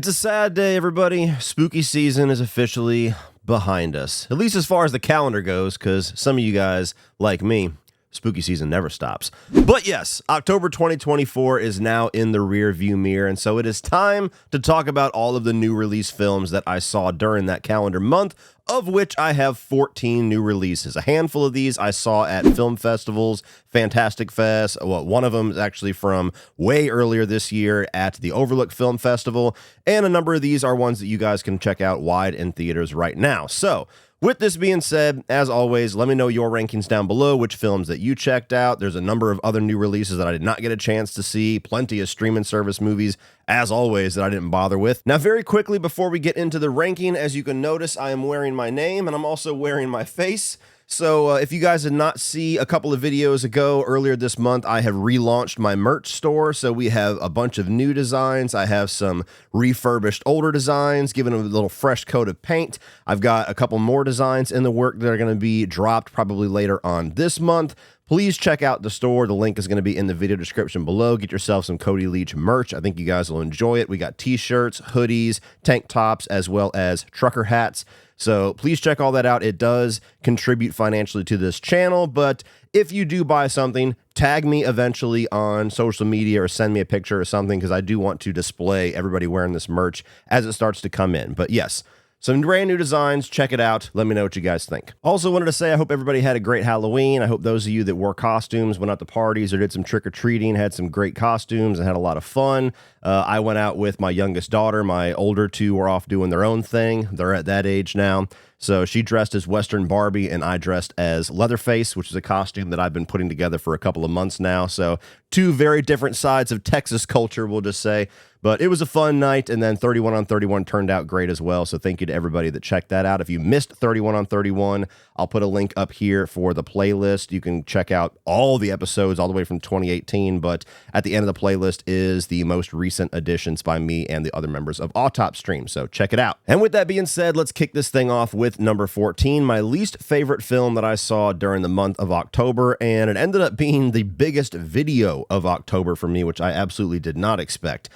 It's a sad day, everybody. Spooky season is officially behind us, at least as far as the calendar goes, because some of you guys, like me, spooky season never stops. But yes, October 2024 is now in the rear view mirror, and so it is time to talk about all of the new release films that I saw during that calendar month, of which I have 14 new releases. A handful of these I saw at film festivals, Fantastic Fest. Well, one of them is actually from way earlier this year at the Overlook Film Festival, and a number of these are ones that you guys can check out wide in theaters right now. So, with this being said, as always, let me know your rankings down below, which films that you checked out. There's a number of other new releases that I did not get a chance to see, plenty of streaming service movies, as always, that I didn't bother with. Now, very quickly, before we get into the ranking, as you can notice, I am wearing my name, and I'm also wearing my face. So if you guys did not see a couple of videos ago, earlier this month, I have relaunched my merch store. So we have a bunch of new designs. I have some refurbished older designs, given them a little fresh coat of paint. I've got a couple more designs in the work that are going to be dropped probably later on this month. Please check out the store. The link is going to be in the video description below. Get yourself some Cody Leach merch. I think you guys will enjoy it. We got t-shirts, hoodies, tank tops, as well as trucker hats. So please check all that out. It does contribute financially to this channel, but if you do buy something, tag me eventually on social media or send me a picture or something, because I do want to display everybody wearing this merch as it starts to come in. But yes, some brand new designs. Check it out. Let me know what you guys think. Also wanted to say I hope everybody had a great Halloween. I hope those of you that wore costumes, went out to parties or did some trick-or-treating, had some great costumes and had a lot of fun. I went out with my youngest daughter. My older two were off doing their own thing. They're at that age now. So she dressed as Western Barbie and I dressed as Leatherface, which is a costume that I've been putting together for a couple of months now. So two very different sides of Texas culture, we'll just say. But it was a fun night, and then 31 on 31 turned out great as well, so thank you to everybody that checked that out. If you missed 31 on 31, I'll put a link up here for the playlist. You can check out all the episodes all the way from 2018, but at the end of the playlist is the most recent additions by me and the other members of Autop Stream, so check it out. And with that being said, let's kick this thing off with number 14, my least favorite film that I saw during the month of October, and it ended up being the biggest video of October for me, which I absolutely did not expect.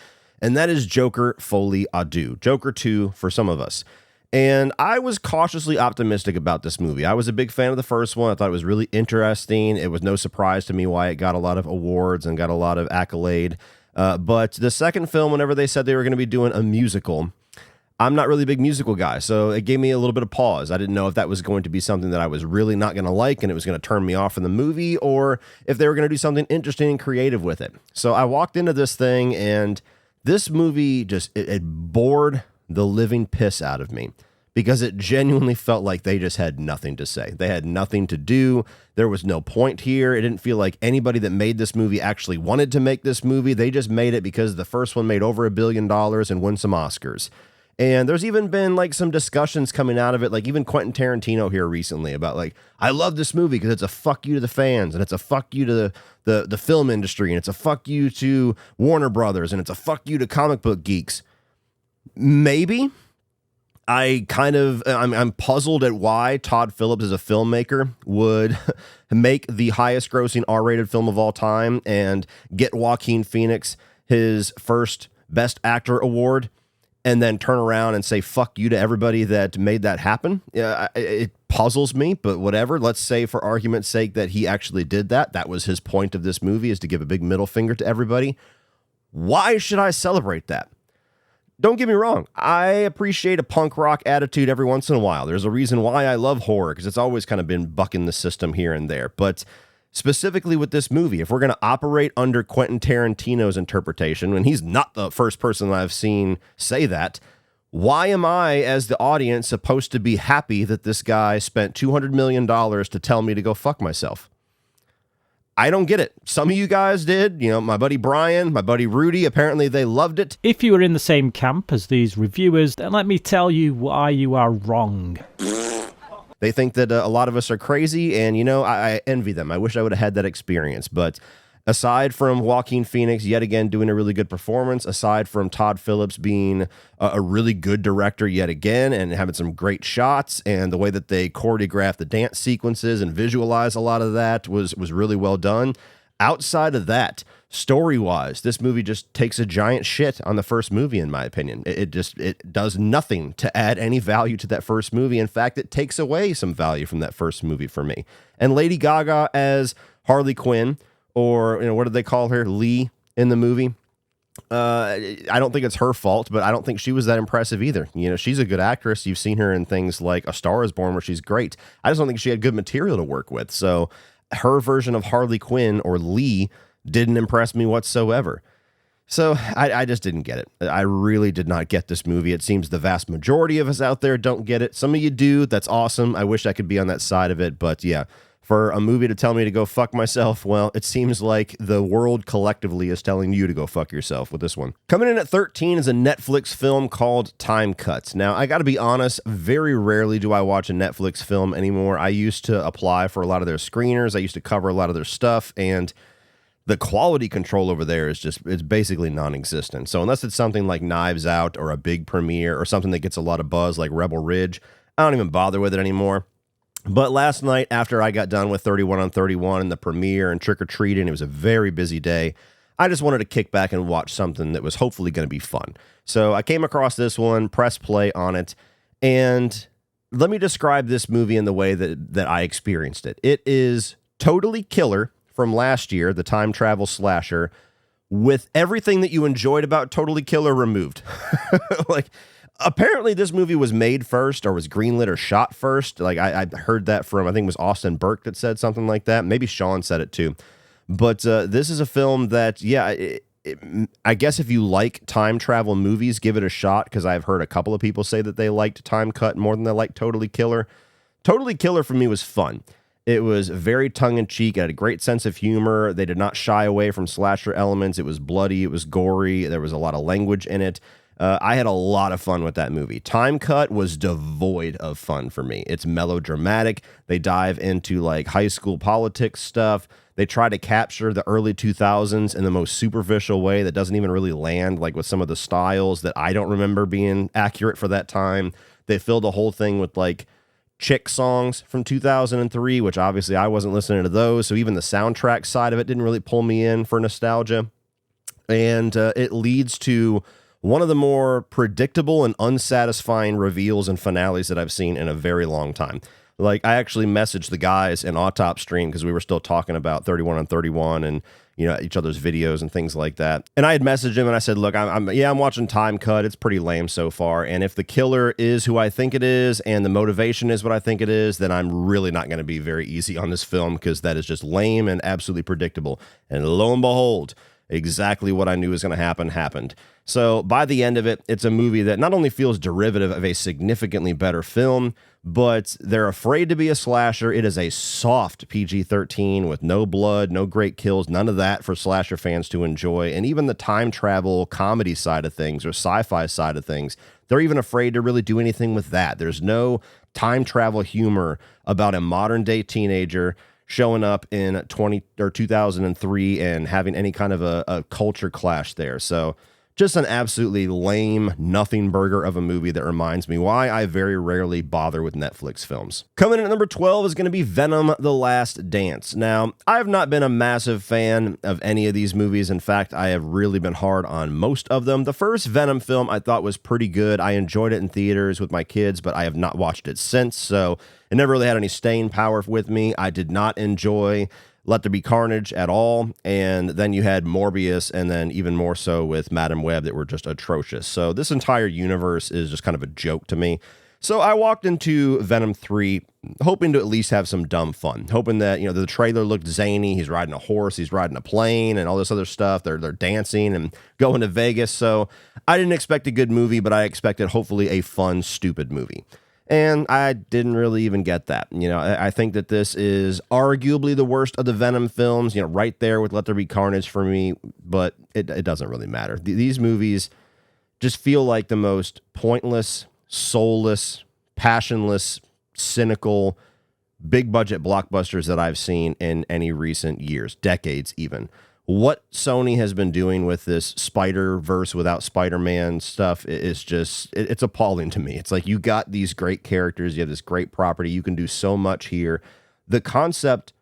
And that is Joker Folie à Deux, Joker 2 for some of us. And I was cautiously optimistic about this movie. I was a big fan of the first one. I thought it was really interesting. It was no surprise to me why it got a lot of awards and got a lot of accolade. But the second film, whenever they said they were going to be doing a musical, I'm not really a big musical guy, so it gave me a little bit of pause. I didn't know if that was going to be something that I was really not going to like and it was going to turn me off from the movie, or if they were going to do something interesting and creative with it. So I walked into this thing, and this movie just, it bored the living piss out of me, because it genuinely felt like they just had nothing to say. They had nothing to do. There was no point here. It didn't feel like anybody that made this movie actually wanted to make this movie. They just made it because the first one made over $1 billion and won some Oscars. And there's even been like some discussions coming out of it, like even Quentin Tarantino here recently about like, I love this movie because it's a fuck you to the fans, and it's a fuck you to the film industry, and it's a fuck you to Warner Brothers, and it's a fuck you to comic book geeks. Maybe. I'm puzzled at why Todd Phillips as a filmmaker would make the highest grossing R-rated film of all time and get Joaquin Phoenix his first Best Actor award, and then turn around and say fuck you to everybody that made that happen. It puzzles me, but whatever. Let's say for argument's sake that he actually did that. That was his point of this movie, is to give a big middle finger to everybody. Why should I celebrate that? Don't get me wrong. I appreciate a punk rock attitude every once in a while. There's a reason why I love horror, because it's always kind of been bucking the system here and there. But specifically with this movie, if we're going to operate under Quentin Tarantino's interpretation, and he's not the first person that I've seen say that, why am I, as the audience, supposed to be happy that this guy spent $200 million to tell me to go fuck myself? I don't get it. Some of you guys did. You know, my buddy Brian, my buddy Rudy, apparently they loved it. If you were in the same camp as these reviewers, then let me tell you why you are wrong. They think that a lot of us are crazy, and, you know, I envy them. I wish I would have had that experience. But aside from Joaquin Phoenix yet again doing a really good performance, aside from Todd Phillips being a really good director yet again and having some great shots, and the way that they choreographed the dance sequences and visualize a lot of that was really well done, Outside of that, story-wise, this movie just takes a giant shit on the first movie, in my opinion. It does nothing to add any value to that first movie. In fact, it takes away some value from that first movie for me. And Lady Gaga as Harley Quinn, or what did they call her, Lee, in the movie? I don't think it's her fault, but I don't think she was that impressive either. She's a good actress. You've seen her in things like A Star Is Born, where she's great. I just don't think she had good material to work with. So her version of Harley Quinn, or Lee, didn't impress me whatsoever. So I just didn't get it. I really did not get this movie. It seems the vast majority of us out there don't get it. Some of you do. That's awesome. I wish I could be on that side of it. But yeah, for a movie to tell me to go fuck myself, well, it seems like the world collectively is telling you to go fuck yourself with this one. Coming in at 13 is a Netflix film called Time Cuts. Now, I got to be honest, very rarely do I watch a Netflix film anymore. I used to apply for a lot of their screeners. I used to cover a lot of their stuff, and the quality control over there it's basically non-existent. So unless it's something like Knives Out or a big premiere or something that gets a lot of buzz like Rebel Ridge, I don't even bother with it anymore. But last night, after I got done with 31 on 31 and the premiere and trick-or-treating, it was a very busy day. I just wanted to kick back and watch something that was hopefully going to be fun. So I came across this one, pressed play on it, and let me describe this movie in the way that I experienced it. It is totally killer from last year, the time travel slasher, with everything that you enjoyed about Totally Killer removed. Apparently this movie was made first, or was greenlit or shot first. I heard that from, I think it was Austin Burke that said something like that. Maybe Sean said it too. But this is a film that, I guess if you like time travel movies, give it a shot, because I've heard a couple of people say that they liked Time Cut more than they liked Totally Killer. Totally Killer for me was fun. It was very tongue-in-cheek. It had a great sense of humor. They did not shy away from slasher elements. It was bloody. It was gory. There was a lot of language in it. I had a lot of fun with that movie. Time Cut was devoid of fun for me. It's melodramatic. They dive into high school politics stuff. They try to capture the early 2000s in the most superficial way that doesn't even really land, with some of the styles that I don't remember being accurate for that time. They fill the whole thing with chick songs from 2003, which obviously I wasn't listening to those. So even the soundtrack side of it didn't really pull me in for nostalgia. And it leads to one of the more predictable and unsatisfying reveals and finales that I've seen in a very long time. I actually messaged the guys in Autop Stream, because we were still talking about 31 on 31 and each other's videos and things like that. And I had messaged him and I said, look, I'm watching Time Cut. It's pretty lame so far. And if the killer is who I think it is and the motivation is what I think it is, then I'm really not going to be very easy on this film, because that is just lame and absolutely predictable. And lo and behold, exactly what I knew was going to happen happened. So by the end of it, it's a movie that not only feels derivative of a significantly better film, but they're afraid to be a slasher. It is a soft PG-13 with no blood, no great kills, none of that for slasher fans to enjoy. And even the time travel comedy side of things, or sci-fi side of things, they're even afraid to really do anything with that. There's no time travel humor about a modern day teenager showing up in 2003 and having any kind of a culture clash there. So just an absolutely lame nothing burger of a movie that reminds me why I very rarely bother with Netflix films. Coming in at number 12 is going to be Venom: The Last Dance. Now, I have not been a massive fan of any of these movies. In fact, I have really been hard on most of them. The first Venom film I thought was pretty good. I enjoyed it in theaters with my kids, but I have not watched it since, so it never really had any staying power with me. I did not enjoy Let There Be Carnage at all, and then you had Morbius, and then even more so with Madam Web, that were just atrocious. So this entire universe is just kind of a joke to me. So I walked into Venom 3 hoping to at least have some dumb fun, hoping that, the trailer looked zany. He's riding a horse, he's riding a plane, and all this other stuff. They're dancing and going to Vegas. So I didn't expect a good movie, but I expected hopefully a fun, stupid movie. And I didn't really even get that. I think that this is arguably the worst of the Venom films, right there with Let There Be Carnage for me, but it doesn't really matter. These movies just feel like the most pointless, soulless, passionless, cynical, big budget blockbusters that I've seen in any recent years, decades even. What Sony has been doing with this Spider-Verse without Spider-Man stuff is just, it's appalling to me. It's like, you got these great characters, you have this great property, you can do so much here. The concept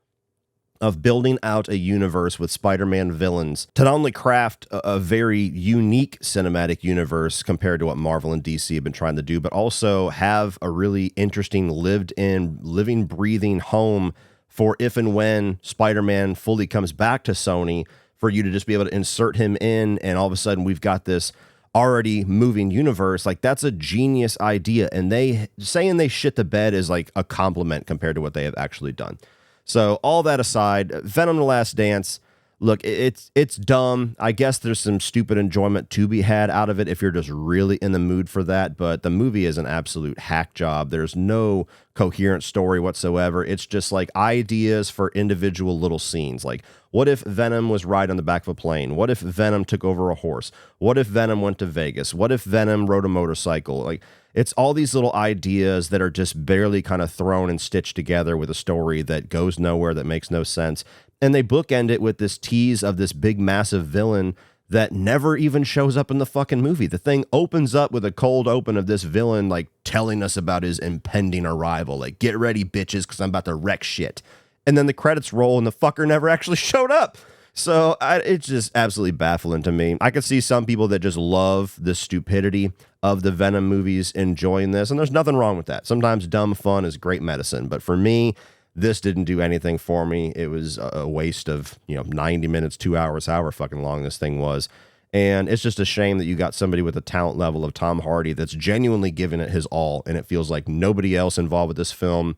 of building out a universe with Spider-Man villains to not only craft a very unique cinematic universe compared to what Marvel and DC have been trying to do, but also have a really interesting living, breathing home for if and when Spider-Man fully comes back to Sony, for you to just be able to insert him in, and all of a sudden we've got this already moving universe. Like, that's a genius idea, and they saying they shit the bed is like a compliment compared to what they have actually done. So all that aside, Venom: The Last Dance, look, it's dumb. I guess there's some stupid enjoyment to be had out of it if you're just really in the mood for that, but the movie is an absolute hack job. There's no coherent story whatsoever. It's just like ideas for individual little scenes. Like, what if Venom was riding on the back of a plane? What if Venom took over a horse? What if Venom went to Vegas? What if Venom rode a motorcycle? Like, it's all these little ideas that are just barely kind of thrown and stitched together with a story that goes nowhere, that makes no sense. And they bookend it with this tease of this big, massive villain that never even shows up in the fucking movie. The thing opens up with a cold open of this villain, like, telling us about his impending arrival. Like, get ready, bitches, because I'm about to wreck shit. And then the credits roll, and the fucker never actually showed up. So it's just absolutely baffling to me. I could see some people that just love the stupidity of the Venom movies enjoying this, and there's nothing wrong with that. Sometimes dumb fun is great medicine. But for me, this didn't do anything for me. It was a waste of, 90 minutes, 2 hours, however fucking long this thing was. And it's just a shame that you got somebody with the talent level of Tom Hardy that's genuinely giving it his all, and it feels like nobody else involved with this film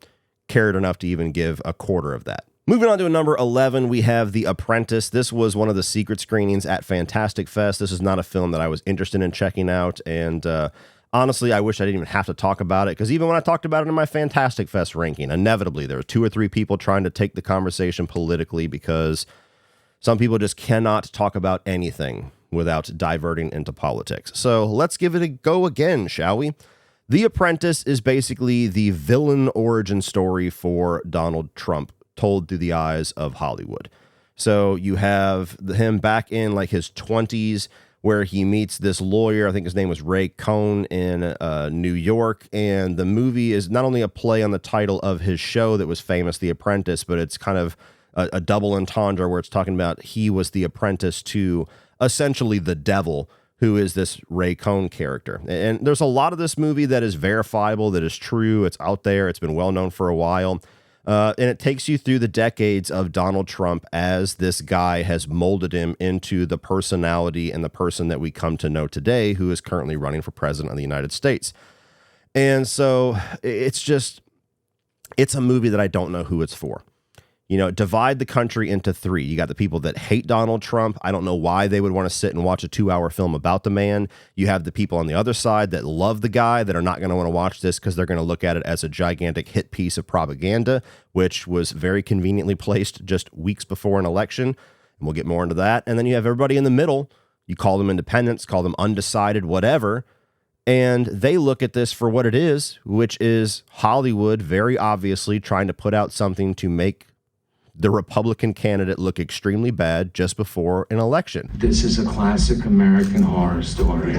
cared enough to even give a quarter of that. Moving on to number 11, we have The Apprentice. This was one of the secret screenings at Fantastic Fest. This is not a film that I was interested in checking out, and honestly, I wish I didn't even have to talk about it, because even when I talked about it in my Fantastic Fest ranking, inevitably there were 2 or 3 people trying to take the conversation politically, because some people just cannot talk about anything without diverting into politics. So let's give it a go again, shall we? The Apprentice is basically the villain origin story for Donald Trump, told through the eyes of Hollywood. So you have him back in like his 20s, where he meets this lawyer. I think his name was Rincon in New York. And the movie is not only a play on the title of his show that was famous, The Apprentice, but it's kind of a double entendre where it's talking about he was the apprentice to essentially the devil, who is this Rincon character. And there's a lot of this movie that is verifiable, that is true. It's out there. It's been well known for a while. And it takes you through the decades of Donald Trump as this guy has molded him into the personality and the person that we come to know today, who is currently running for president of the United States. And so it's a movie that I don't know who it's for. Divide the country into 3. You got the people that hate Donald Trump. I don't know why they would want to sit and watch a 2-hour film about the man. You have the people on the other side that love the guy, that are not going to want to watch this because they're going to look at it as a gigantic hit piece of propaganda, which was very conveniently placed just weeks before an election. And we'll get more into that. And then you have everybody in the middle. You call them independents, call them undecided, whatever. And they look at this for what it is, which is Hollywood very obviously trying to put out something to make the Republican candidate look extremely bad just before an election. This is a classic American horror story.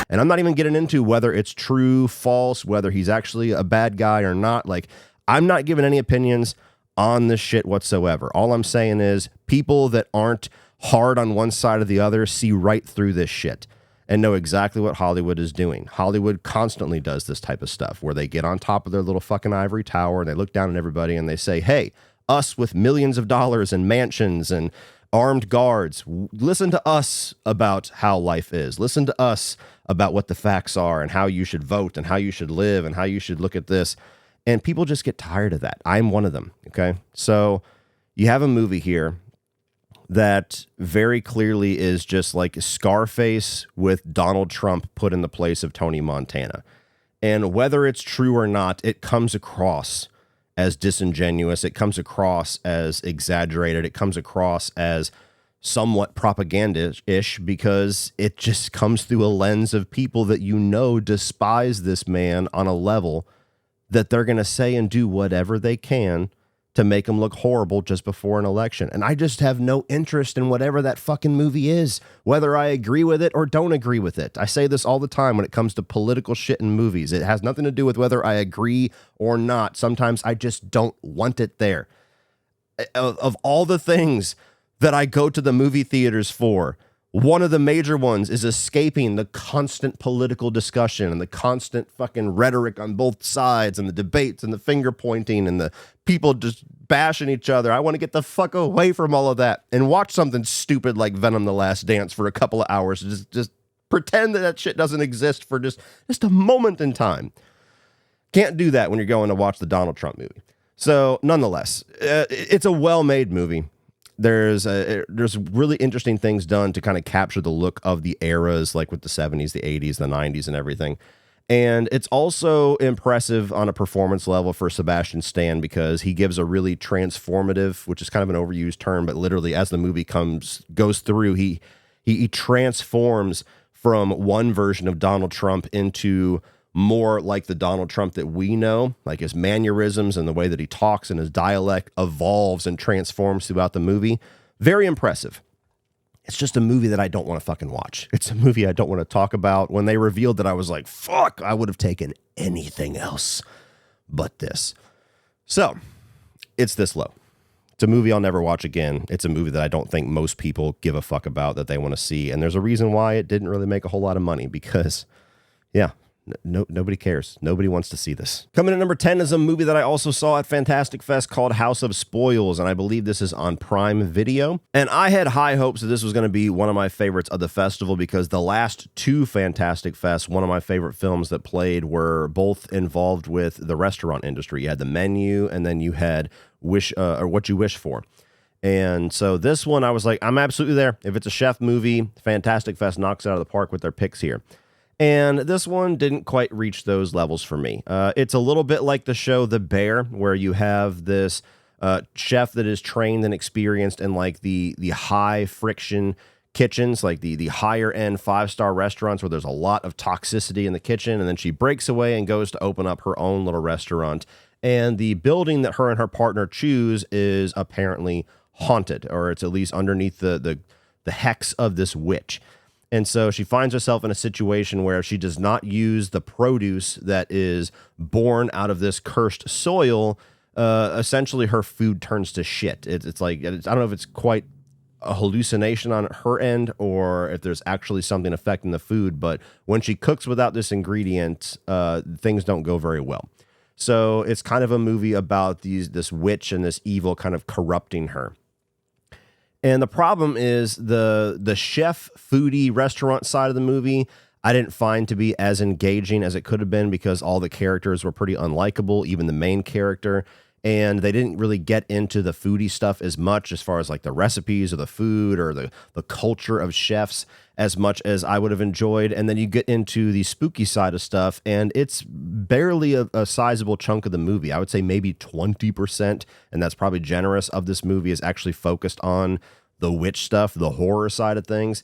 And I'm not even getting into whether it's true, false, whether he's actually a bad guy or not. Like, I'm not giving any opinions on this shit whatsoever. All I'm saying is people that aren't hard on one side or the other see right through this shit and know exactly what Hollywood is doing. Hollywood constantly does this type of stuff where they get on top of their little fucking ivory tower and they look down at everybody and they say, hey, us with millions of dollars and mansions and armed guards, listen to us about how life is. Listen to us about what the facts are and how you should vote and how you should live and how you should look at this. And people just get tired of that. I'm one of them, okay? So you have a movie here that very clearly is just like Scarface with Donald Trump put in the place of Tony Montana. And whether it's true or not, it comes across as disingenuous. It comes across as exaggerated. It comes across as somewhat propaganda-ish because it just comes through a lens of people that despise this man on a level that they're going to say and do whatever they can to make him look horrible just before an election. And I just have no interest in whatever that fucking movie is, whether I agree with it or don't agree with it. I say this all the time when it comes to political shit in movies. It has nothing to do with whether I agree or not. Sometimes I just don't want it there. of all the things that I go to the movie theaters for, one of the major ones is escaping the constant political discussion and the constant fucking rhetoric on both sides and the debates and the finger pointing and the people just bashing each other. I want to get the fuck away from all of that and watch something stupid like Venom: The Last Dance for a couple of hours. Just pretend that shit doesn't exist for just a moment in time. Can't do that when you're going to watch the Donald Trump movie. So nonetheless, it's a well-made movie. There's really interesting things done to kind of capture the look of the eras, like with the 70s, the 80s, the 90s, and everything. And it's also impressive on a performance level for Sebastian Stan because he gives a really transformative, which is kind of an overused term, but literally as the movie goes through, he transforms from one version of Donald Trump into more like the Donald Trump that we know, like his mannerisms and the way that he talks and his dialect evolves and transforms throughout the movie. Very impressive. It's just a movie that I don't want to fucking watch. It's a movie I don't want to talk about. When they revealed that, I was like, fuck, I would have taken anything else but this. So it's this low. It's a movie I'll never watch again. It's a movie that I don't think most people give a fuck about that they want to see. And there's a reason why it didn't really make a whole lot of money because, yeah, nobody cares. Nobody wants to see this. Coming at number 10 is a movie that I also saw at Fantastic Fest called House of Spoils, and I believe this is on Prime Video. And I had high hopes that this was going to be one of my favorites of the festival because the last two Fantastic Fests, one of my favorite films that played were both involved with the restaurant industry. You had The Menu, and then you had What You Wish For. And so this one, I was like, I'm absolutely there. If it's a chef movie, Fantastic Fest knocks it out of the park with their picks here. And this one didn't quite reach those levels for me. It's a little bit like the show The Bear, where you have this chef that is trained and experienced in like the high friction kitchens, like the higher end 5-star restaurants where there's a lot of toxicity in the kitchen. And then she breaks away and goes to open up her own little restaurant. And the building that her and her partner choose is apparently haunted, or it's at least underneath the hex of this witch. And so she finds herself in a situation where she does not use the produce that is born out of this cursed soil. Essentially, her food turns to shit. It's like, I don't know if it's quite a hallucination on her end or if there's actually something affecting the food. But when she cooks without this ingredient, things don't go very well. So it's kind of a movie about this witch and this evil kind of corrupting her. And the problem is the chef, foodie, restaurant side of the movie, I didn't find to be as engaging as it could have been because all the characters were pretty unlikable, even the main character. And they didn't really get into the foodie stuff as much as far as like the recipes or the food or the culture of chefs as much as I would have enjoyed. And then you get into the spooky side of stuff, and it's barely a sizable chunk of the movie. I would say maybe 20%, and that's probably generous, of this movie is actually focused on the witch stuff, the horror side of things.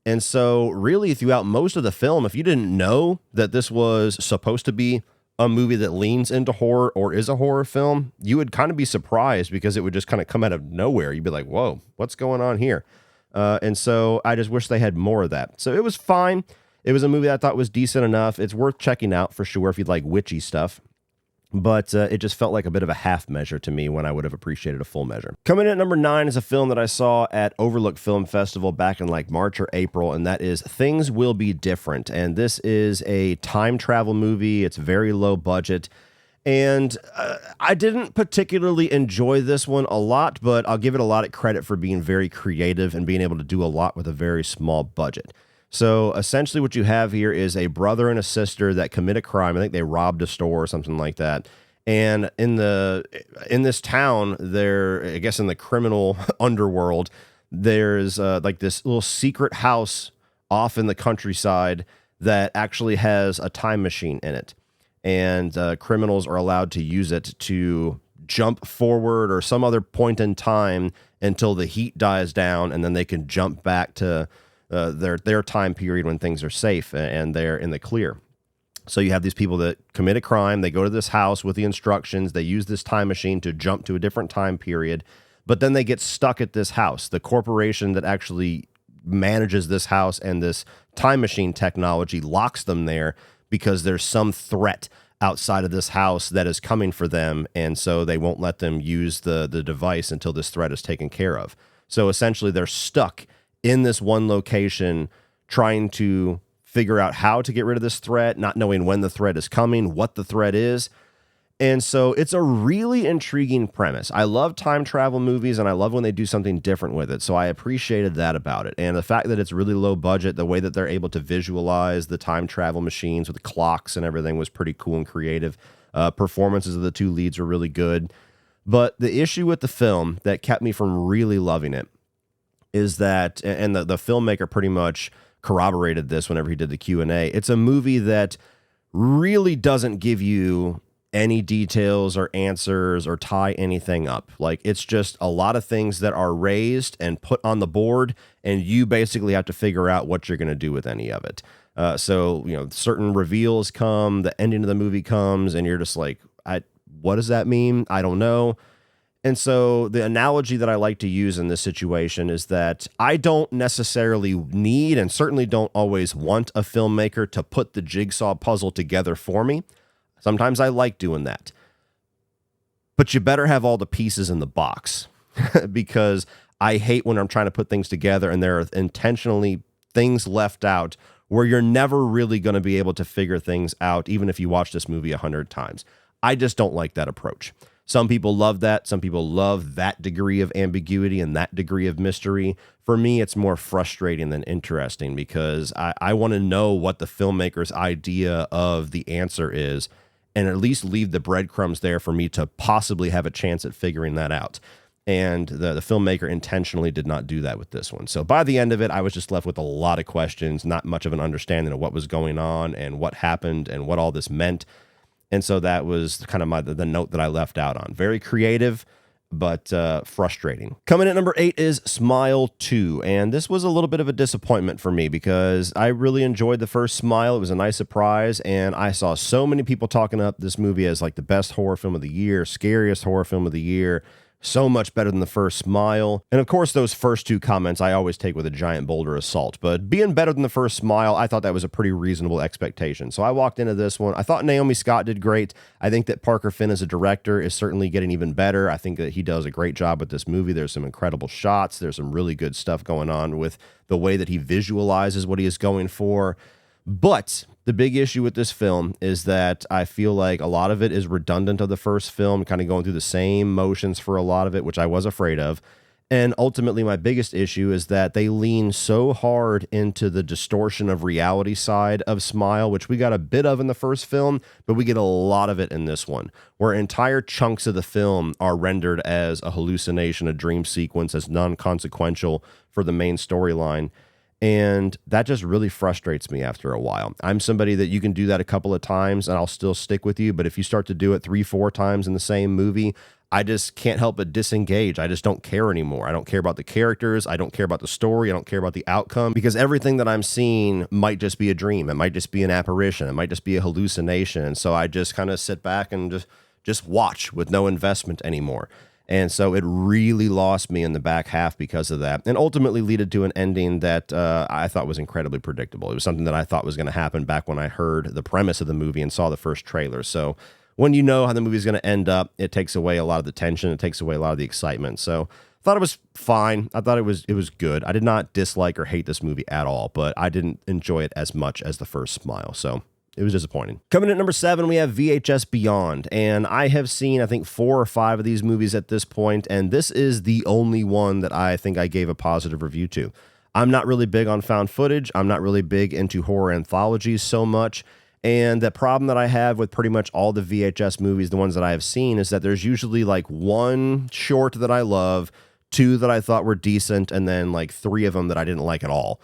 And so really throughout most of the film, if you didn't know that this was supposed to be a movie that leans into horror or is a horror film, you would kind of be surprised because it would just kind of come out of nowhere. You'd be like, whoa, what's going on here? And so I just wish they had more of that. So it was fine. It was a movie that I thought was decent enough. It's worth checking out for sure if you'd like witchy stuff. But it just felt like a bit of a half measure to me when I would have appreciated a full measure. Coming in at number 9 is a film that I saw at Overlook Film Festival back in like March or April, and that is Things Will Be Different. And this is a time travel movie. It's very low budget. And I didn't particularly enjoy this one a lot, but I'll give it a lot of credit for being very creative and being able to do a lot with a very small budget. So essentially what you have here is a brother and a sister that commit a crime. I think they robbed a store or something like that. And in this town, I guess in the criminal underworld, there's like this little secret house off in the countryside that actually has a time machine in it. And criminals are allowed to use it to jump forward or some other point in time until the heat dies down, and then they can jump back to their time period when things are safe and they're in the clear. So you have these people that commit a crime. They go to this house with the instructions. They use this time machine to jump to a different time period, but then they get stuck at this house. The corporation that actually manages this house and this time machine technology locks them there because there's some threat outside of this house that is coming for them, and so they won't let them use the device until this threat is taken care of. So essentially they're stuck in this one location trying to figure out how to get rid of this threat, not knowing when the threat is coming, what the threat is. And so it's a really intriguing premise. I love time travel movies, and I love when they do something different with it. So I appreciated that about it. And the fact that it's really low budget, the way that they're able to visualize the time travel machines with the clocks and everything was pretty cool and creative. Performances of the two leads were really good. But the issue with the film that kept me from really loving it is that, and the filmmaker pretty much corroborated this whenever he did the Q&A, it's a movie that really doesn't give you any details or answers or tie anything up. Like, it's just a lot of things that are raised and put on the board, and you basically have to figure out what you're going to do with any of it. So, certain reveals come, the ending of the movie comes, and you're just like, what does that mean? I don't know. And so the analogy that I like to use in this situation is that I don't necessarily need, and certainly don't always want, a filmmaker to put the jigsaw puzzle together for me. Sometimes I like doing that. But you better have all the pieces in the box because I hate when I'm trying to put things together and there are intentionally things left out where you're never really going to be able to figure things out, even if you watch this movie 100 times. I just don't like that approach. Some people love that. Some people love that degree of ambiguity and that degree of mystery. For me, it's more frustrating than interesting because I want to know what the filmmaker's idea of the answer is, and at least leave the breadcrumbs there for me to possibly have a chance at figuring that out. And the filmmaker intentionally did not do that with this one. So by the end of it, I was just left with a lot of questions, not much of an understanding of what was going on and what happened and what all this meant. And so that was kind of the note that I left out on. Very creative, but frustrating. Coming at number 8 is Smile 2. And this was a little bit of a disappointment for me because I really enjoyed the first Smile. It was a nice surprise. And I saw so many people talking up this movie as like the best horror film of the year, scariest horror film of the year. So much better than the first Smile. And of course, those first two comments I always take with a giant boulder of salt. But being better than the first Smile, I thought that was a pretty reasonable expectation. So I walked into this one. I thought Naomi Scott did great. I think that Parker Finn as a director is certainly getting even better. I think that he does a great job with this movie. There's some incredible shots. There's some really good stuff going on with the way that he visualizes what he is going for. But the big issue with this film is that I feel like a lot of it is redundant of the first film, kind of going through the same motions for a lot of it, which I was afraid of. And ultimately, my biggest issue is that they lean so hard into the distortion of reality side of Smile, which we got a bit of in the first film, but we get a lot of it in this one, where entire chunks of the film are rendered as a hallucination, a dream sequence, as non-consequential for the main storyline. And that just really frustrates me after a while. I'm somebody that you can do that a couple of times and I'll still stick with you. But if you start to do it 3-4 times in the same movie, I just can't help but disengage. I just don't care anymore. I don't care about the characters. I don't care about the story. I don't care about the outcome because everything that I'm seeing might just be a dream. It might just be an apparition. It might just be a hallucination. And so I just kind of sit back and just watch with no investment anymore. And so it really lost me in the back half because of that, and ultimately led to an ending that I thought was incredibly predictable. It was something that I thought was going to happen back when I heard the premise of the movie and saw the first trailer. So when you know how the movie is going to end up, it takes away a lot of the tension. It takes away a lot of the excitement. So I thought it was fine. I thought it was good. I did not dislike or hate this movie at all, but I didn't enjoy it as much as the first Smile. So it was disappointing. Coming in at number 7, we have VHS Beyond. And I have seen, I think, 4 or 5 of these movies at this point, and this is the only one that I think I gave a positive review to. I'm not really big on found footage. I'm not really big into horror anthologies so much. And the problem that I have with pretty much all the VHS movies, the ones that I have seen, is that there's usually like 1 short that I love, 2 that I thought were decent, and then like 3 of them that I didn't like at all.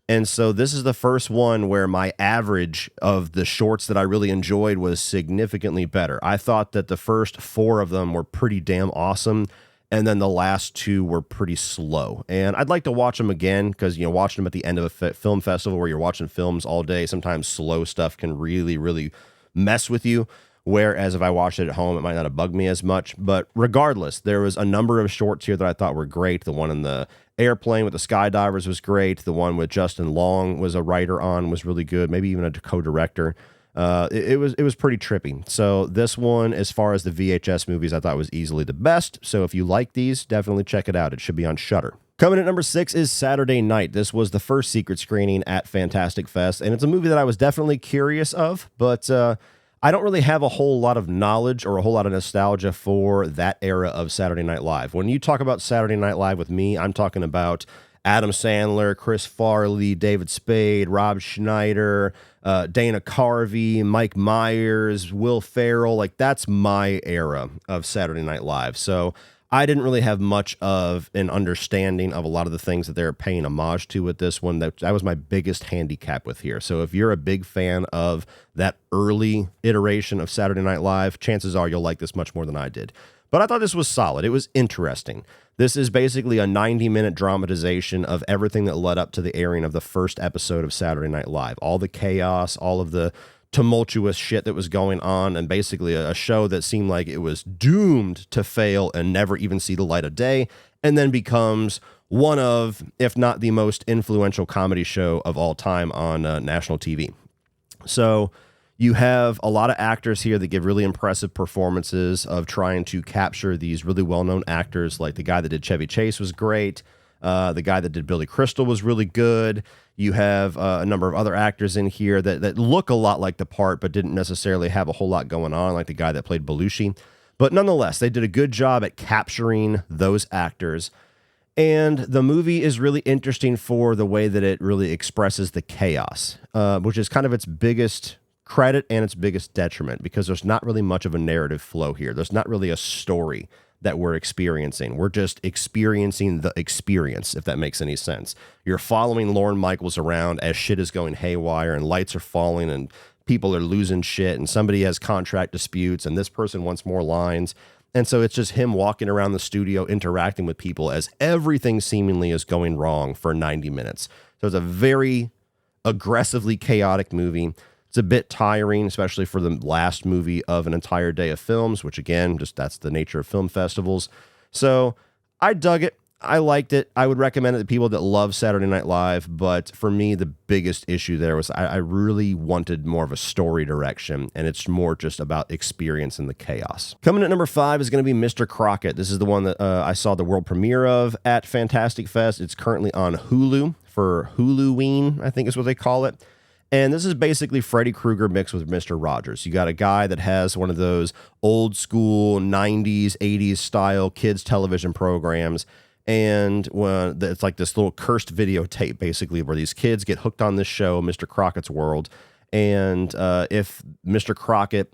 And so this is the first one where my average of the shorts that I really enjoyed was significantly better. I thought that the first 4 of them were pretty damn awesome, and then the last 2 were pretty slow. And I'd like to watch them again because, watching them at the end of a film festival where you're watching films all day, sometimes slow stuff can really, really mess with you. Whereas if I watched it at home, it might not have bugged me as much. But regardless, there was a number of shorts here that I thought were great. The one in the airplane with the skydivers was great. The one with Justin Long was a writer on was really good, maybe even a co-director. It was pretty trippy. So this one, as far as the VHS movies, I thought was easily the best. So if you like these, definitely check it out. It should be on Shudder. Coming at number 6 is Saturday Night. This was the first secret screening at Fantastic Fest, and it's a movie that I was definitely curious of, but I don't really have a whole lot of knowledge or a whole lot of nostalgia for that era of Saturday Night Live. When you talk about Saturday Night Live with me, I'm talking about Adam Sandler, Chris Farley, David Spade, Rob Schneider, Dana Carvey, Mike Myers, Will Ferrell. Like, that's my era of Saturday Night Live. So I didn't really have much of an understanding of a lot of the things that they're paying homage to with this one. That was my biggest handicap with here. So if you're a big fan of that early iteration of Saturday Night Live, chances are you'll like this much more than I did. But I thought this was solid. It was interesting. This is basically a 90-minute dramatization of everything that led up to the airing of the first episode of Saturday Night Live. All the chaos, all of the tumultuous shit that was going on, and basically a show that seemed like it was doomed to fail and never even see the light of day, and then becomes one of, if not the most influential comedy show of all time on national TV. So you have a lot of actors here that give really impressive performances of trying to capture these really well-known actors. Like the guy that did Chevy Chase was great. The guy that did Billy Crystal was really good. You have a number of other actors in here that look a lot like the part, but didn't necessarily have a whole lot going on, like the guy that played Belushi. But nonetheless, they did a good job at capturing those actors. And the movie is really interesting for the way that it really expresses the chaos, which is kind of its biggest credit and its biggest detriment, because there's not really much of a narrative flow here. There's not really a story that we're experiencing. We're just experiencing the experience, if that makes any sense. You're following Lorne Michaels around as shit is going haywire and lights are falling and people are losing shit and somebody has contract disputes and this person wants more lines. And so it's just him walking around the studio interacting with people as everything seemingly is going wrong for 90 minutes. So it's a very aggressively chaotic movie. It's a bit tiring, especially for the last movie of an entire day of films, which again, just that's the nature of film festivals. So I dug it. I liked it. I would recommend it to people that love Saturday Night Live. But for me, the biggest issue there was I really wanted more of a story direction, and it's more just about experience and the chaos. Coming at number 5 is going to be Mr. Crocket. This is the one that I saw the world premiere of at Fantastic Fest. It's currently on Hulu for Huluween, I think is what they call it. And this is basically Freddy Krueger mixed with Mr. Rogers. You got a guy that has one of those old school 90s, 80s style kids television programs. And when it's like this little cursed videotape, basically, where these kids get hooked on this show, Mr. Crockett's World. And if Mr. Crocket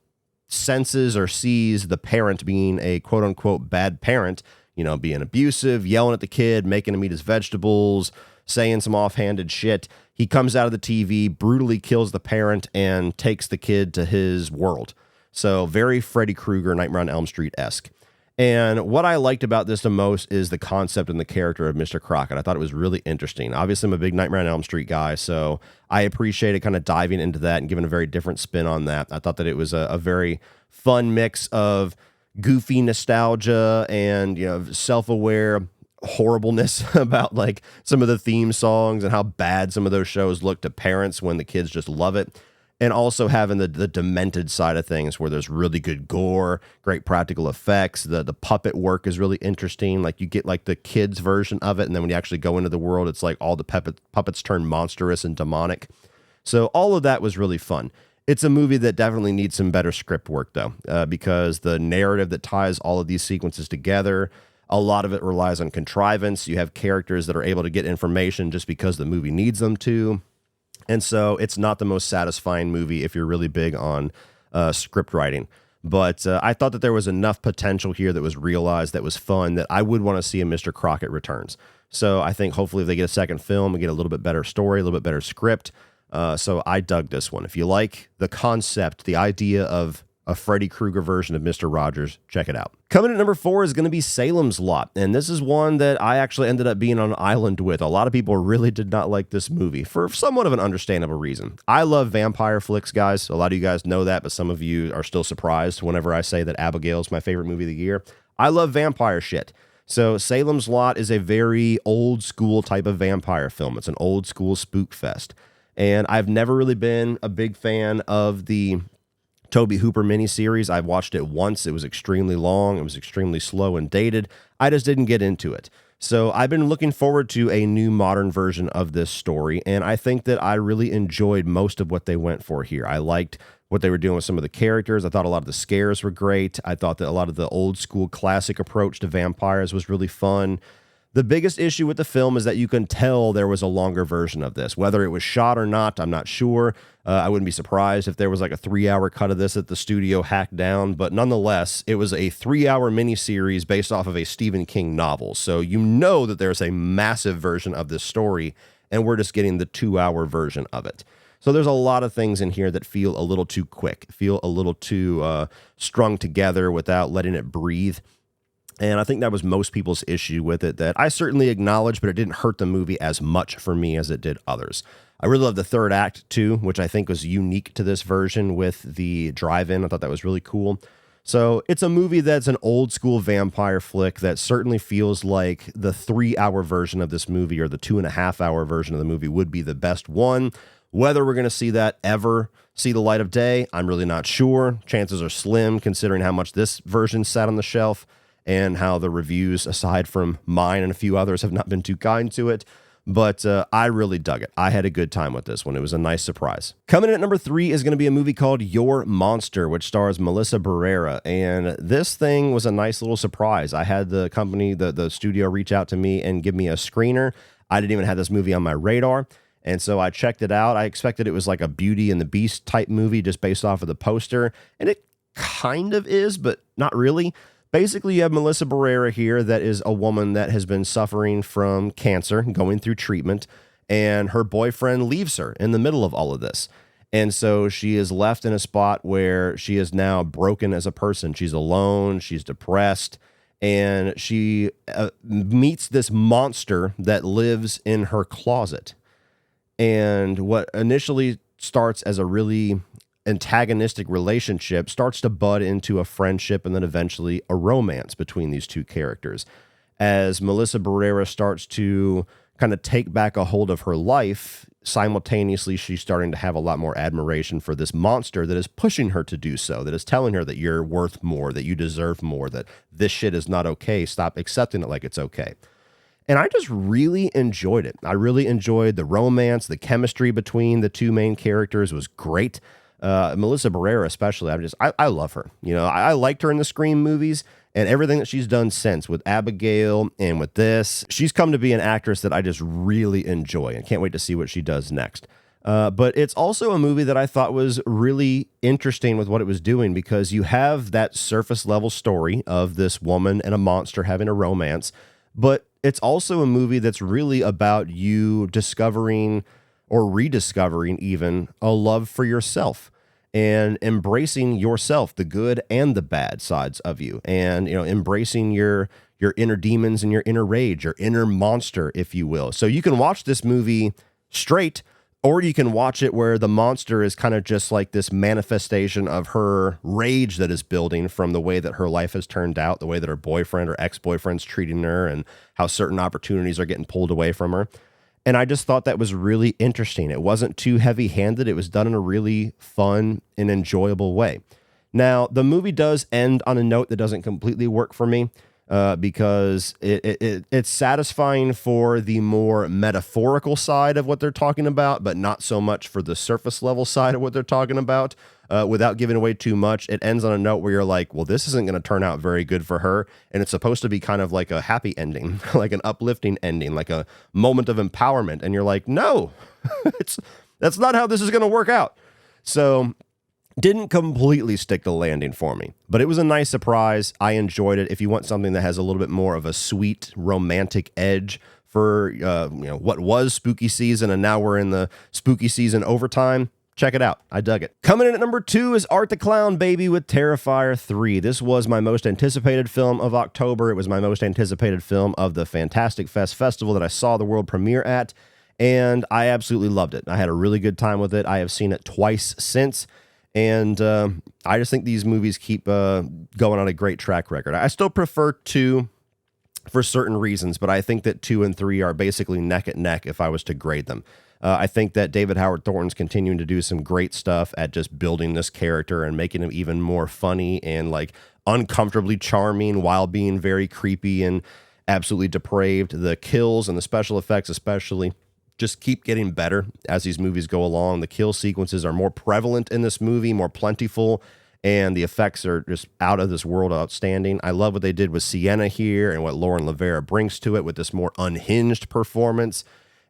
senses or sees the parent being a quote unquote bad parent, you know, being abusive, yelling at the kid, making him eat his vegetables, saying some offhanded shit, he comes out of the TV, brutally kills the parent, and takes the kid to his world. So very Freddy Krueger, Nightmare on Elm Street-esque. And what I liked about this the most is the concept and the character of Mr. Crocket. I thought it was really interesting. Obviously, I'm a big Nightmare on Elm Street guy, so I appreciated kind of diving into that and giving a very different spin on that. I thought that it was a very fun mix of goofy nostalgia and, you know, self-aware horribleness about like some of the theme songs and how bad some of those shows look to parents when the kids just love it. And also having the demented side of things where there's really good gore, great practical effects. The puppet work is really interesting. Like you get like the kids version of it. And then when you actually go into the world, it's like all the puppets turn monstrous and demonic. So all of that was really fun. It's a movie that definitely needs some better script work though, because the narrative that ties all of these sequences together, a lot of it relies on contrivance. You have characters that are able to get information just because the movie needs them to. And so it's not the most satisfying movie if you're really big on script writing. But I thought that there was enough potential here that was realized that was fun that I would want to see a Mr. Crocket Returns. So I think hopefully if they get a second film and get a little bit better story, a little bit better script. So I dug this one. If you like the concept, the idea of a Freddy Krueger version of Mr. Rogers, check it out. Coming at number 4 is going to be Salem's Lot. And this is one that I actually ended up being on an island with. A lot of people really did not like this movie for somewhat of an understandable reason. I love vampire flicks, guys. A lot of you guys know that, but some of you are still surprised whenever I say that Abigail's my favorite movie of the year. I love vampire shit. So Salem's Lot is a very old school type of vampire film. It's an old school spook fest. And I've never really been a big fan of the Tobe Hooper miniseries. I've watched it once. It was extremely long. It was extremely slow and dated. I just didn't get into it. So I've been looking forward to a new modern version of this story, and I think that I really enjoyed most of what they went for here. I liked what they were doing with some of the characters. I thought a lot of the scares were great. I thought that a lot of the old school classic approach to vampires was really fun. The biggest issue with the film is that you can tell there was a longer version of this. Whether it was shot or not, I'm not sure. I wouldn't be surprised if there was like a 3-hour cut of this that the studio hacked down, but nonetheless, it was a 3-hour miniseries based off of a Stephen King novel. So you know that there's a massive version of this story, and we're just getting the 2-hour version of it. So there's a lot of things in here that feel a little too quick, feel a little too strung together without letting it breathe. And I think that was most people's issue with it, that I certainly acknowledge, but it didn't hurt the movie as much for me as it did others. I really love the third act, too, which I think was unique to this version with the drive-in. I thought that was really cool. So it's a movie that's an old-school vampire flick that certainly feels like the 3-hour version of this movie or the 2.5-hour version of the movie would be the best one. Whether we're going to see that ever see the light of day, I'm really not sure. Chances are slim, considering how much this version sat on the shelf, and how the reviews, aside from mine and a few others, have not been too kind to it. But I really dug it. I had a good time with this one. It was a nice surprise. Coming in at number 3 is going to be a movie called Your Monster, which stars Melissa Barrera. And this thing was a nice little surprise. I had the company, the studio, reach out to me and give me a screener. I didn't even have this movie on my radar. And so I checked it out. I expected it was like a Beauty and the Beast type movie just based off of the poster. And it kind of is, but not really. Basically, you have Melissa Barrera here that is a woman that has been suffering from cancer, going through treatment, and her boyfriend leaves her in the middle of all of this. And so she is left in a spot where she is now broken as a person. She's alone, she's depressed, and she meets this monster that lives in her closet. And what initially starts as a really antagonistic relationship starts to bud into a friendship and then eventually a romance between these two characters. As Melissa Barrera starts to kind of take back a hold of her life, simultaneously she's starting to have a lot more admiration for this monster that is pushing her to do so, that is telling her that you're worth more, that you deserve more, that this shit is not okay. Stop accepting it like it's okay. And I just really enjoyed it. I really enjoyed the romance. The chemistry between the two main characters was great. Melissa Barrera especially, I love her. You know, I liked her in the Scream movies and everything that she's done since with Abigail and with this. She's come to be an actress that I just really enjoy and can't wait to see what she does next. But it's also a movie that I thought was really interesting with what it was doing, because you have that surface level story of this woman and a monster having a romance, but it's also a movie that's really about you discovering or rediscovering even a love for yourself and embracing yourself, the good and the bad sides of you, and, you know, embracing your inner demons and your inner rage, your inner monster, if you will. So you can watch this movie straight, or you can watch it where the monster is kind of just like this manifestation of her rage that is building from the way that her life has turned out, the way that her boyfriend or ex-boyfriend's treating her, and how certain opportunities are getting pulled away from her. And I just thought that was really interesting. It wasn't too heavy-handed. It was done in a really fun and enjoyable way. Now, the movie does end on a note that doesn't completely work for me, because it's satisfying for the more metaphorical side of what they're talking about, but not so much for the surface level side of what they're talking about. Without giving away too much, it ends on a note where you're like, well, this isn't going to turn out very good for her. And it's supposed to be kind of like a happy ending, like an uplifting ending, like a moment of empowerment. And you're like, no, that's not how this is going to work out. So didn't completely stick the landing for me, but it was a nice surprise. I enjoyed it. If you want something that has a little bit more of a sweet romantic edge for what was spooky season, and now we're in the spooky season overtime, check it out. I dug it. Coming in at number 2 is Art the Clown Baby with Terrifier 3. This was my most anticipated film of October. It was my most anticipated film of the Fantastic Fest Festival that I saw the world premiere at, and I absolutely loved it. I had a really good time with it. I have seen it twice since, and I just think these movies keep going on a great track record. I still prefer 2 for certain reasons, but I think that 2 and 3 are basically neck and neck if I was to grade them. I think that David Howard Thornton's continuing to do some great stuff at just building this character and making him even more funny and like uncomfortably charming while being very creepy and absolutely depraved. The kills and the special effects especially just keep getting better as these movies go along. The kill sequences are more prevalent in this movie, more plentiful, and the effects are just out of this world outstanding. I love what they did with Sienna here and what Lauren Levera brings to it with this more unhinged performance.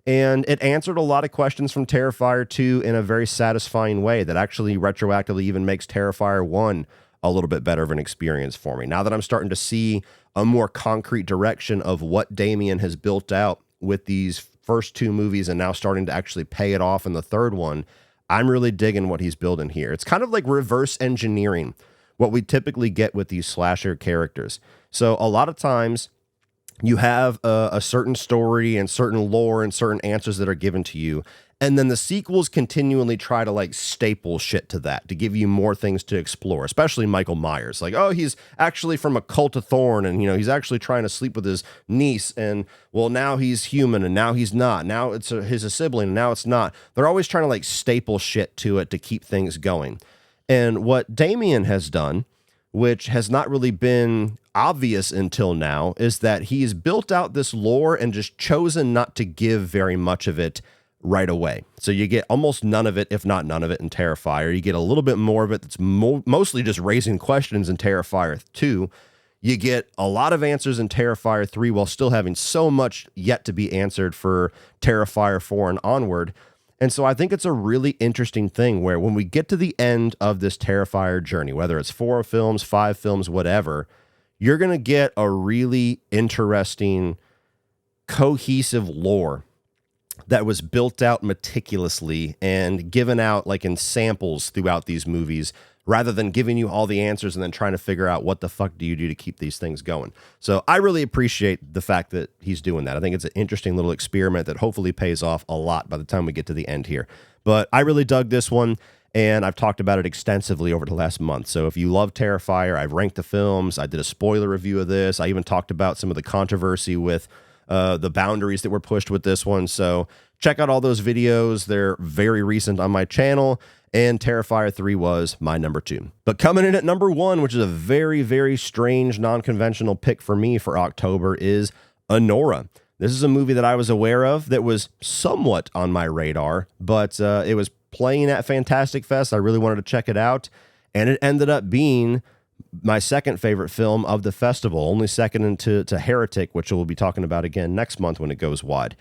And it answered a lot of questions from Terrifier 2 in a very satisfying way that actually retroactively even makes Terrifier 1 a little bit better of an experience for me. Now that I'm starting to see a more concrete direction of what Damien has built out with these first two movies and now starting to actually pay it off in the third one, I'm really digging what he's building here. It's kind of like reverse engineering what we typically get with these slasher characters. So a lot of times you have a certain story and certain lore and certain answers that are given to you, and then the sequels continually try to like staple shit to that to give you more things to explore, especially Michael Myers. Like, oh, he's actually from a cult of Thorn, and, you know, he's actually trying to sleep with his niece, and, well, now he's human, and now he's not. Now it's his sibling, and now it's not. They're always trying to like staple shit to it to keep things going. And what Damien has done, which has not really been obvious until now, is that he's built out this lore and just chosen not to give very much of it right away. So you get almost none of it, if not none of it, in Terrifier. You get a little bit more of it that's mostly just raising questions in Terrifier 2. You get a lot of answers in Terrifier 3 while still having so much yet to be answered for Terrifier 4 and onward. And so I think it's a really interesting thing where when we get to the end of this Terrifier journey, whether it's 4 films, 5 films, whatever, you're going to get a really interesting, cohesive lore that was built out meticulously and given out like in samples throughout these movies, rather than giving you all the answers and then trying to figure out what the fuck do you do to keep these things going. So I really appreciate the fact that he's doing that. I think it's an interesting little experiment that hopefully pays off a lot by the time we get to the end here. But I really dug this one, and I've talked about it extensively over the last month. So if you love Terrifier, I've ranked the films. I did a spoiler review of this. I even talked about some of the controversy with the boundaries that were pushed with this one. So check out all those videos. They're very recent on my channel, and Terrifier 3 was my number 2. But coming in at number 1, which is a very, very strange, non-conventional pick for me for October, is Anora. This is a movie that I was aware of that was somewhat on my radar, but it was playing at Fantastic Fest. I really wanted to check it out, and it ended up being my second favorite film of the festival, only second to Heretic, which we'll be talking about again next month when it goes wide.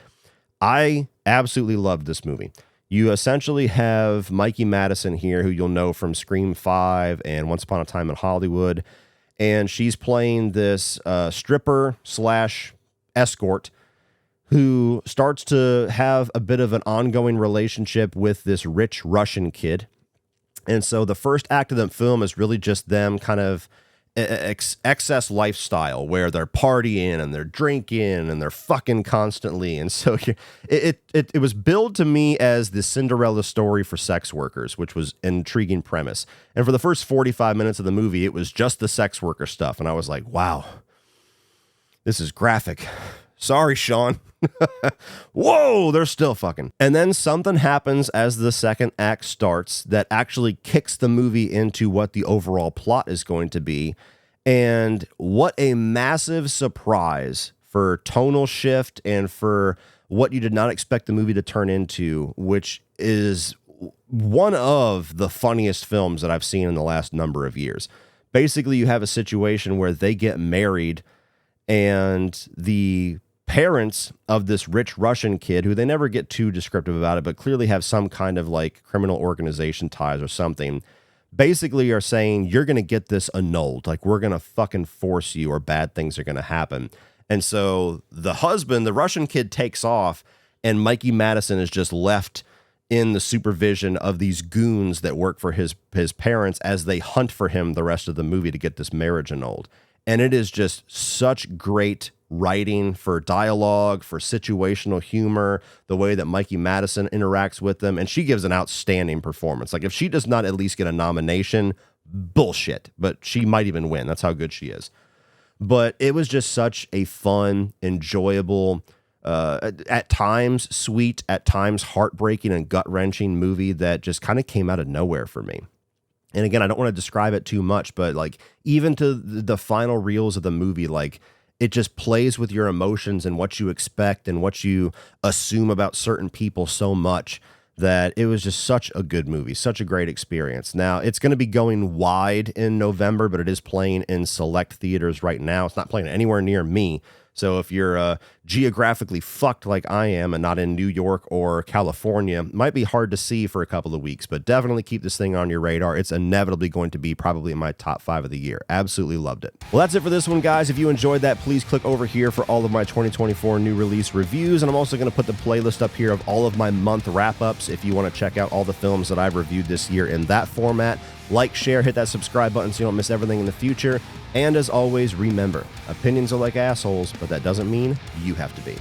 I absolutely loved this movie. You essentially have Mikey Madison here, who you'll know from Scream 5 and Once Upon a Time in Hollywood, and she's playing this stripper / escort who starts to have a bit of an ongoing relationship with this rich Russian kid. And so the first act of the film is really just them kind of excess lifestyle where they're partying and they're drinking and they're fucking constantly. And so it was billed to me as the Cinderella story for sex workers, which was an intriguing premise. And for the first 45 minutes of the movie, it was just the sex worker stuff. And I was like, wow, this is graphic. Sorry, Sean. Whoa, they're still fucking. And then something happens as the second act starts that actually kicks the movie into what the overall plot is going to be. And what a massive surprise for tonal shift and for what you did not expect the movie to turn into, which is one of the funniest films that I've seen in the last number of years. Basically, you have a situation where they get married and the parents of this rich Russian kid, who they never get too descriptive about it, but clearly have some kind of like criminal organization ties or something, basically are saying, you're going to get this annulled. Like, we're going to fucking force you or bad things are going to happen. And so the husband, the Russian kid, takes off, and Mikey Madison is just left in the supervision of these goons that work for his parents as they hunt for him the rest of the movie to get this marriage annulled. And it is just such great writing for dialogue, for situational humor, the way that Mikey Madison interacts with them. And she gives an outstanding performance. Like, if she does not at least get a nomination, bullshit. But she might even win. That's how good she is. But it was just such a fun, enjoyable, at times sweet, at times heartbreaking and gut-wrenching movie that just kind of came out of nowhere for me. And again, I don't want to describe it too much, but like even to the final reels of the movie, like it just plays with your emotions and what you expect and what you assume about certain people so much that it was just such a good movie, such a great experience. Now, it's going to be going wide in November, but it is playing in select theaters right now. It's not playing anywhere near me. So if you're geographically fucked like I am and not in New York or California, it might be hard to see for a couple of weeks, but definitely keep this thing on your radar. It's inevitably going to be probably in my top 5 of the year. Absolutely loved it. Well, that's it for this one, guys. If you enjoyed that, please click over here for all of my 2024 new release reviews. And I'm also going to put the playlist up here of all of my month wrap-ups if you want to check out all the films that I've reviewed this year in that format. Like, share, hit that subscribe button so you don't miss everything in the future. And as always, remember, opinions are like assholes, but that doesn't mean you have to be.